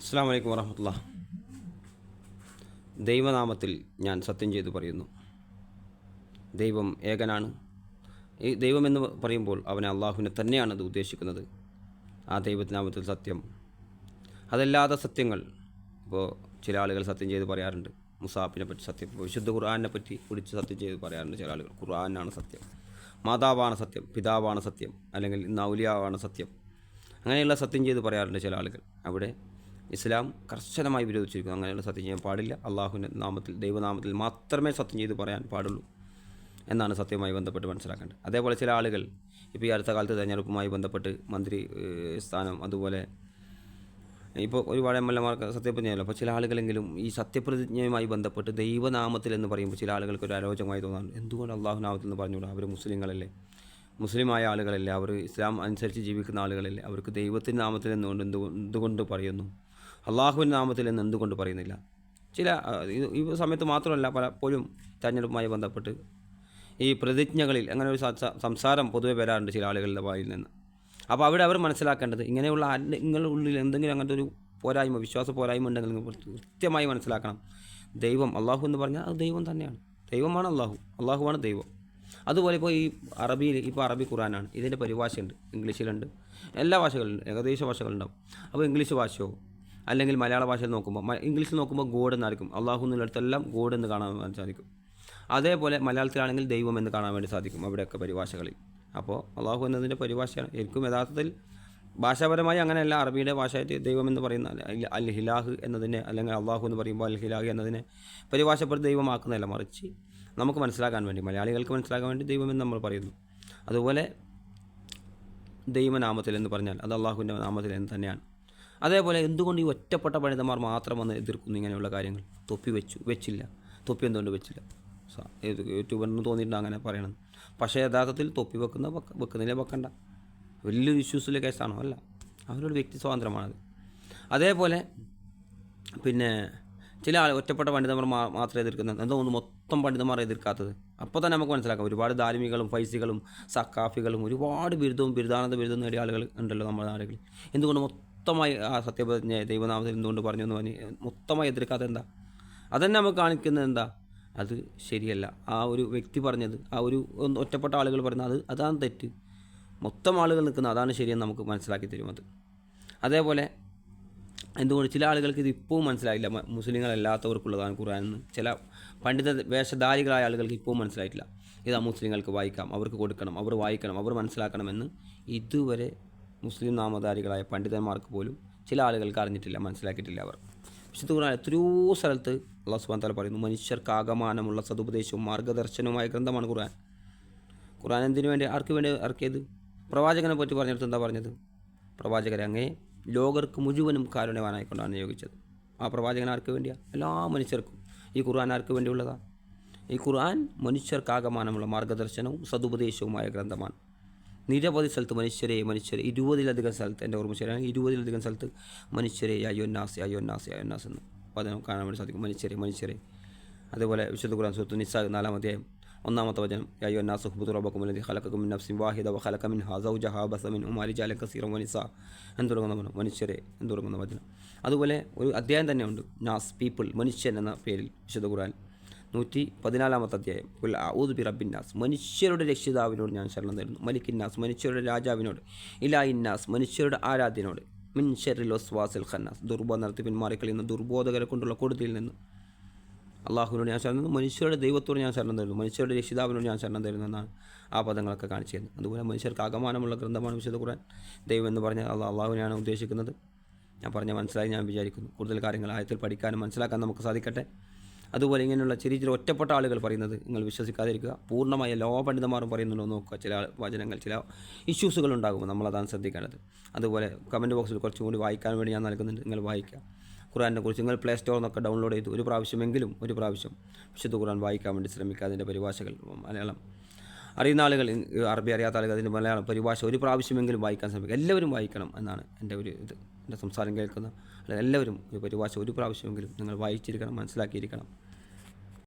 അസ്സലാമു അലൈക്കും വറഹ്മത്തുള്ളാഹി. ദൈവനാമത്തിൽ ഞാൻ സത്യം ചെയ്തു പറയുന്നു, ദൈവം ഏകനാണ്. ഈ ദൈവമെന്ന് പറയുമ്പോൾ അവനെ അള്ളാഹുവിനെ തന്നെയാണ് അത് ഉദ്ദേശിക്കുന്നത്. ആ ദൈവനാമത്തിൽ സത്യം. അതല്ലാതെ സത്യങ്ങൾ ഇപ്പോൾ ചില ആളുകൾ സത്യം ചെയ്ത് പറയാറുണ്ട്. മുസാഫിനെ പറ്റി സത്യം, വിശുദ്ധ ഖുർആനെ പറ്റി കുറിച്ച് സത്യം ചെയ്ത് പറയാറുണ്ട് ചില ആളുകൾ. ഖുർആനാണ് സത്യം, മാതാവാണ് സത്യം, പിതാവാണ് സത്യം, അല്ലെങ്കിൽ ഇന്ന് ഔലിയാവാണ് സത്യം. അങ്ങനെയുള്ള സത്യം ചെയ്ത് പറയാറുണ്ട് ചില ആളുകൾ. അവിടെ ഇസ്ലാം കർശനമായി വിരോധിച്ചിരിക്കുന്നു. അങ്ങനെയുള്ള സത്യം ചെയ്യാൻ പാടില്ല. അള്ളാഹുവിൻ്റെ നാമത്തിൽ, ദൈവനാമത്തിൽ മാത്രമേ സത്യം ചെയ്ത് പറയാൻ പാടുള്ളൂ എന്നാണ് സത്യവുമായി ബന്ധപ്പെട്ട് മനസ്സിലാക്കേണ്ടത്. അതേപോലെ ചില ആളുകൾ ഇപ്പോൾ ഈ അടുത്ത കാലത്ത് തെരഞ്ഞെടുപ്പുമായി ബന്ധപ്പെട്ട് മന്ത്രി സ്ഥാനം, അതുപോലെ ഇപ്പോൾ ഒരുപാട് MLA-മാർക്ക് സത്യപ്രതിജ്ഞയല്ലോ. അപ്പോൾ ചില ആളുകളെങ്കിലും ഈ സത്യപ്രതിജ്ഞയുമായി ബന്ധപ്പെട്ട് ദൈവനാമത്തിൽ എന്ന് പറയുമ്പോൾ ചില ആളുകൾക്ക് ഒരു അരോചകമായി തോന്നാറുണ്ട്. എന്തുകൊണ്ട് അള്ളാഹു നാമത്തിൽ എന്ന് പറഞ്ഞുകൂടാ? അവർ മുസ്ലിങ്ങളല്ലേ, മുസ്ലിമായ ആളുകളല്ലേ, അവർ ഇസ്ലാം അനുസരിച്ച് ജീവിക്കുന്ന ആളുകളല്ലേ, അവർക്ക് ദൈവത്തിൻ്റെ നാമത്തിൽ എന്തുകൊണ്ട് പറയുന്നു, അള്ളാഹുവിൻ്റെ നാമത്തിൽ എന്ന് എന്തുകൊണ്ട് പറയുന്നില്ല? ചില ഈ സമയത്ത് മാത്രമല്ല, പലപ്പോഴും തെരഞ്ഞെടുപ്പുമായി ബന്ധപ്പെട്ട് ഈ പ്രതിജ്ഞകളിൽ അങ്ങനെ ഒരു സംസാരം പൊതുവെ വരാറുണ്ട് ചില ആളുകളുടെ വായിൽ നിന്ന്. അപ്പോൾ അവിടെ അവർ മനസ്സിലാക്കേണ്ടത്, ഇങ്ങനെയുള്ള നിങ്ങളുടെ ഉള്ളിൽ എന്തെങ്കിലും അങ്ങനത്തെ ഒരു പോരായ്മ, വിശ്വാസ പോരായ്മ ഉണ്ടെങ്കിൽ നിങ്ങൾ കൃത്യമായി മനസ്സിലാക്കണം. ദൈവം അള്ളാഹു എന്ന് പറഞ്ഞാൽ അത് ദൈവം തന്നെയാണ്. ദൈവമാണ് അള്ളാഹു, അള്ളാഹുവാണ് ദൈവം. അതുപോലെ ഇപ്പോൾ ഈ അറബിയിൽ, ഇപ്പോൾ അറബി ഖുർആനാണ്, ഇതിൻ്റെ പരിഭാഷയുണ്ട്, ഇംഗ്ലീഷിലുണ്ട്, എല്ലാ ഭാഷകളിലുണ്ട്, ഏകദേശ ഭാഷകളുണ്ടാവും. അപ്പോൾ ഇംഗ്ലീഷ് ഭാഷയോ അല്ലെങ്കിൽ മലയാള ഭാഷയിൽ നോക്കുമ്പോൾ, ഇംഗ്ലീഷിൽ നോക്കുമ്പോൾ ഗോഡ് എന്നായിരിക്കും, അള്ളാഹു എന്നുള്ളിടത്തെല്ലാം ഗോഡ് എന്ന് കാണാൻ സാധിക്കും. അതേപോലെ മലയാളത്തിലാണെങ്കിൽ ദൈവം എന്ന് കാണാൻ വേണ്ടി സാധിക്കും അവിടെയൊക്കെ പരിഭാഷകളിൽ. അപ്പോൾ അള്ളാഹു എന്നതിൻ്റെ പരിഭാഷയാണ്. എനിക്കും യഥാർത്ഥത്തിൽ ഭാഷാപരമായി അങ്ങനെയല്ല, അറബിയുടെ ഭാഷയായിട്ട് ദൈവം എന്ന് പറയുന്ന അൽ ഹിലാഹ് എന്നതിനെ, അല്ലെങ്കിൽ അള്ളാഹു എന്ന് പറയുമ്പോൾ അൽ ഹിലാഹ് എന്നതിനെ പരിഭാഷപ്പെടുത്തി ദൈവമാക്കുന്നതല്ല, മറിച്ച് നമുക്ക് മനസ്സിലാക്കാൻ വേണ്ടി, മലയാളികൾക്ക് മനസ്സിലാക്കാൻ വേണ്ടി ദൈവമെന്ന് നമ്മൾ പറയുന്നു. അതുപോലെ ദൈവനാമത്തിൽ എന്ന് പറഞ്ഞാൽ അത് അള്ളാഹുവിൻ്റെ നാമത്തിൽ എന്ന് തന്നെയാണ്. അതേപോലെ എന്തുകൊണ്ട് ഈ ഒറ്റപ്പെട്ട പണ്ഡിതന്മാർ മാത്രം വന്ന് എതിർക്കുന്നു ഇങ്ങനെയുള്ള കാര്യങ്ങൾ? തൊപ്പി വെച്ചില്ല, തൊപ്പി എന്തുകൊണ്ട് വെച്ചില്ല? യൂട്യൂബറിന് തോന്നിയിട്ടുണ്ട് അങ്ങനെ പറയണം. പക്ഷേ യഥാർത്ഥത്തിൽ തൊപ്പി വെക്കുന്നില്ല, വെക്കണ്ട, വലിയൊരു ഇഷ്യൂസിലെ കേസാണോ? അല്ല, അവരുടെ വ്യക്തി സ്വാതന്ത്ര്യമാണത്. അതേപോലെ പിന്നെ ചില ഒറ്റപ്പെട്ട പണ്ഡിതന്മാർ മാത്രം എതിർക്കുന്നത്, എന്തുകൊണ്ട് മൊത്തം പണ്ഡിതന്മാർ എതിർക്കാത്തത്? അപ്പോൾ തന്നെ നമുക്ക് മനസ്സിലാക്കാം, ഒരുപാട് ധാർമ്മികളും ഫൈസികളും സക്കാഫികളും ഒരുപാട് ബിരുദാനന്ദ ബിരുദം നേടിയ ആളുകൾ ഉണ്ടല്ലോ നമ്മുടെ നാടുകളിൽ. എന്തുകൊണ്ട് മൊത്തമായി ആ സത്യപ്രതിജ്ഞ ദൈവനാമത്തിൽ എന്തുകൊണ്ട് പറഞ്ഞു എന്ന് പറഞ്ഞ് മൊത്തമായി എതിർക്കാത്ത എന്താ? അതന്നെ നമുക്ക് കാണിക്കുന്നത് എന്താ? അത് ശരിയല്ല. ആ ഒരു വ്യക്തി പറഞ്ഞത്, ആ ഒരു ഒറ്റപ്പെട്ട ആളുകൾ പറയുന്നത് അതാണ് തെറ്റ്. മൊത്തം ആളുകൾ നിൽക്കുന്നത് അതാണ് ശരിയെന്ന് നമുക്ക് മനസ്സിലാക്കി തരും അത്. അതേപോലെ എന്തുകൊണ്ട് ചില ആളുകൾക്ക് ഇത് ഇപ്പോഴും മനസ്സിലായില്ല, മുസ്ലിങ്ങളല്ലാത്തവർക്കുള്ളതാണ് ഖുർആൻ എന്ന്. ചില പണ്ഡിത വേഷധാരികളായ ആളുകൾക്ക് ഇപ്പോഴും മനസ്സിലായിട്ടില്ല. ഇതാ മുസ്ലിങ്ങൾക്ക് വായിക്കാം, അവർക്ക് കൊടുക്കണം, അവർ വായിക്കണം, അവർ മനസ്സിലാക്കണമെന്ന് ഇതുവരെ മുസ്ലിം നാമധാരികളായ പണ്ഡിതന്മാർക്ക് പോലും ചില ആളുകൾക്ക് അറിഞ്ഞിട്ടില്ല, മനസ്സിലാക്കിയിട്ടില്ല. അവർ വിശുദ്ധ ഖുർആൻ എത്രയോ സ്ഥലത്ത് അല്ലാഹു സുബ്ഹാനഹു വ തആല പറയുന്നു, മനുഷ്യർക്ക് ആകമാനമുള്ള സതുപദേശവും മാർഗ്ഗദർശനവുമായ ഗ്രന്ഥമാണ് ഖുർആൻ. ഖുർആൻ എന്തിനു വേണ്ടി, ആർക്ക് വേണ്ടി ഇറക്കിയത്? പ്രവാചകനെ പറ്റി പറഞ്ഞിടത്ത് എന്താ പറഞ്ഞത്? പ്രവാചകരെ അങ്ങേ ലോകർക്ക് മുഴുവനും കാരുണ്യവാനായിക്കൊണ്ടാണ് നിയോഗിച്ചത്. ആ പ്രവാചകൻ ആർക്ക് വേണ്ടിയാണ്? എല്ലാ മനുഷ്യർക്കും. ഈ ഖുർആൻ ആർക്ക് വേണ്ടിയുള്ളതാണ്? ഈ ഖുർആൻ മനുഷ്യർക്കാകമാനമുള്ള മാർഗ്ഗദർശനവും സതുപദേശവുമായ ഗ്രന്ഥമാണ്. നിരവധി സ്ഥലത്ത് മനുഷ്യരെ 20-ലധികം സ്ഥലത്ത്, എൻ്റെ ഓർമ്മ ശരിയാണ്, 20-ലധികം സ്ഥലത്ത് മനുഷ്യരെ അയ്യോന്നാസ് എന്ന് പദം കാണാൻ വേണ്ടി സാധിക്കും. മനുഷ്യരെ. അതേപോലെ വിശുദ്ധ ഖുർആൻ സൂറത്തുൻ നിസാ 4-ാം അധ്യായം 1-ാമത്തെ വചനം, അയ്യോന്നാസ് ഉബ്ദു റബ്ബക്കും അല്ലദീ ഖലഖക്കും മിൻ നഫ്സിൻ വാഹിദ വഖലഖ മിൻഹാ സൗജഹാ ബസ മിൻഹുമാ റിജാലൻ കസീറൻ വനിസാ എന്ന് തുടങ്ങുന്ന മനുഷ്യരെ എന്ന് തുടങ്ങുന്ന വചനം. അതുപോലെ ഒരു അധ്യായം തന്നെയുണ്ട്, നാസ്, പീപ്പിൾ, മനുഷ്യൻ എന്ന പേരിൽ വിശുദ്ധ ഖുർആൻ 114-ാമത്തെ അധ്യായം, ഖുൽ അഊദു ബിറബ്ബിന്നാസ്, മനുഷ്യരുടെ രക്ഷിതാവിനോട് ഞാൻ ശരണം തരുന്നു, മലിക്കിന്നാസ്, മനുഷ്യരുടെ രാജാവിനോട്, ഇലാഹിന്നാസ്, മനുഷ്യരുടെ ആരാധ്യനോട്, മിൻ ശർറിൽ വസ്വാസിൽ ഖന്നാസ്, ദുർബോധനത്തിൽ പിന്മാറിക്കളിയുന്ന ദുർബോധകരെ കൊണ്ടുള്ള കൊടുതിയിൽ നിന്ന് അള്ളാഹുവിനോട് ഞാൻ ശരണം തരുന്നു, മനുഷ്യരുടെ ദൈവത്തോട് ഞാൻ ശരണം തരുന്നു, മനുഷ്യരുടെ രക്ഷിതാവിനോട് ഞാൻ ശരണം തരുന്നു എന്നാണ് ആ പദങ്ങളൊക്കെ കാണിച്ചു തരുന്നത്. അതുപോലെ മനുഷ്യർക്ക് ആകമാനമുള്ള ഗ്രന്ഥമാണ് വിശുദ്ധ ഖുർആൻ. ദൈവം എന്ന് പറഞ്ഞാൽ അള്ളാഹുവിനെയാണ് ഉദ്ദേശിക്കുന്നത്. ഞാൻ പറഞ്ഞ മനസ്സിലായി ഞാൻ വിചാരിക്കുന്നു. കൂടുതൽ കാര്യങ്ങൾ ആയത്തിൽ പഠിക്കാനും മനസ്സിലാക്കാൻ നമുക്ക് സാധിക്കട്ടെ. അതുപോലെ ഇങ്ങനെയുള്ള ചെറിയ ഒറ്റപ്പെട്ട ആളുകൾ പറയുന്നത് നിങ്ങൾ വിശ്വസിക്കാതിരിക്കുക. പൂർണ്ണമായ എല്ലാ പണ്ഡിതന്മാരും പറയുന്നുണ്ടോ നോക്കുക. ചില വചനങ്ങൾ, ചില ഇഷ്യൂസുകൾ ഉണ്ടാകുമ്പോൾ നമ്മളതാണ് ശ്രദ്ധിക്കേണ്ടത്. അതുപോലെ കമൻറ്റ് ബോക്സിൽ കുറച്ചും കൂടി വായിക്കാൻ വേണ്ടി ഞാൻ നൽകുന്നുണ്ട്, നിങ്ങൾ വായിക്കുക. ഖുർആനെ കുറിച്ച് നിങ്ങൾ പ്ലേ സ്റ്റോറിൽ നിന്നൊക്കെ ഡൗൺലോഡ് ചെയ്ത് ഒരു പ്രാവശ്യം വിശുദ്ധ ഖുർആൻ വായിക്കാൻ വേണ്ടി ശ്രമിക്കുക. അതിൻ്റെ പരിഭാഷകൾ മലയാളം അറിയുന്ന ആളുകൾ, അറബി അറിയാത്ത ആളുകൾ അതിൻ്റെ മലയാളം പരിഭാഷ ഒരു പ്രാവശ്യമെങ്കിലും വായിക്കാൻ ശ്രമിക്കുക. എല്ലാവരും വായിക്കണം എന്നാണ് എൻ്റെ ഒരു ഇത്. എൻ്റെ സംസാരം കേൾക്കുന്ന എല്ലാവരും ഒരു പരിഭാഷ ഒരു പ്രാവശ്യമെങ്കിലും നിങ്ങൾ വായിച്ചിരിക്കണം, മനസ്സിലാക്കിയിരിക്കണം.